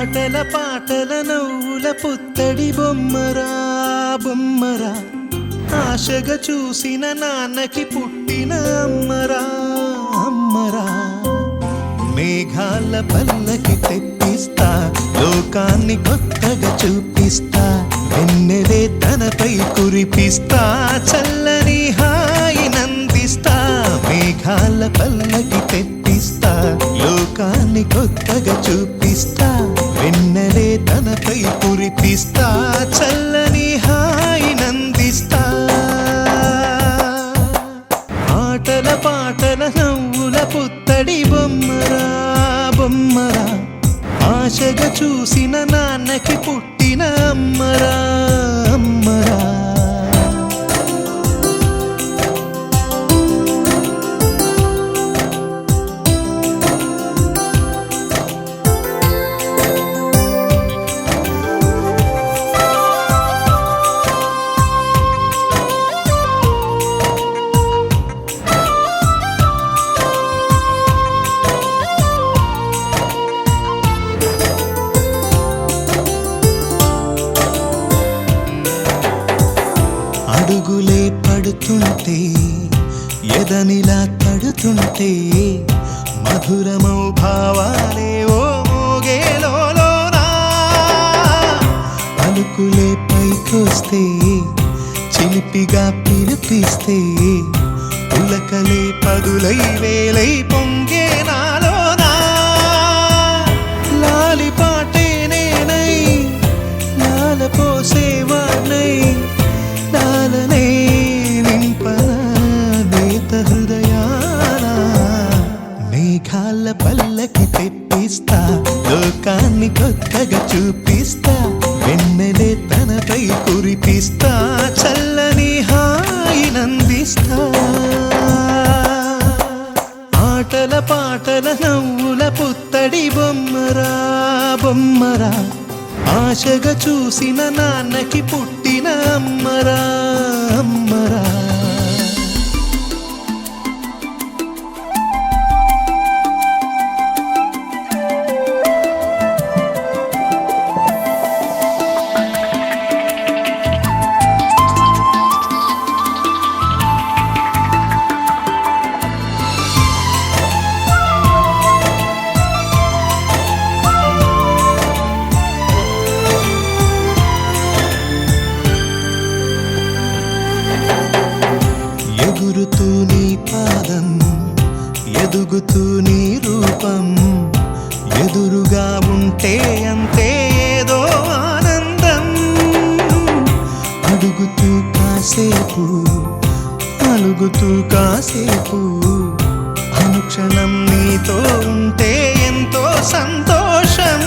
ఆటల పాటల నవ్వుల పుత్తడి బొమ్మరా బొమ్మరా, ఆశగా చూసిన నాన్నకి పుట్టిన అమ్మరా అమ్మరా. మేఘాల పల్లకి తెప్పిస్తా, లోకాన్ని కొత్తగా చూపిస్తా, వెన్నెలే తనపై కురిపిస్తా, చల్లని హాయి నందిస్తా. మేఘాల పల్లకి తెప్పిస్తా, లోకాన్ని కొత్తగా చూపిస్తా, వెన్నెలే తనపై కురిపిస్తా, చల్లని హాయి నందిస్తా. ఆటల పాటల నవ్వుల పుత్తడి బొమ్మరా బొమ్మరా, ఆశగా చూసిన నాన్నకి పుట్టిన అమ్మరా అమ్మరా. అడుగులే పడుతుంటే, ఎదనిలా తడుతుంటే, మధురమౌ భావాలే ఓ మోగేలోనా. పలుకులే పైకొస్తే, చిలిపిగా పిలిపిస్తే, పులకలే పదులై వేలై పొంగే నాలోనా. లాలిపాటే నేనై లాల పోసేవాణ్ణై, లాలనే నింపనా నేత హృదయాన. మేఘాల పల్లకి తెప్పిస్తా, లోకాన్ని కొత్తగా చూపిస్తా, వెన్నెలే తనపై కురిపిస్తా, చల్లని హాయి నందిస్తా. ఆటల పాటల నవ్వుల పుత్తడి బొమ్మరా బొమ్మరా, ఆశగా చూసిన నాన్నకి పుట్టిన అమ్మరా అమ్మరా. ఎగురుతూ నీ పాదం, ఎదుగుతూ నీ రూపం, ఎదురుగా ఉంటే అంతే ఏదో ఆనందం. అడుగుతూ కాసేపు, అలుగుతూ కాసేపు, అనుక్షణం నీతో ఉంటే ఎంతో సంతోషం.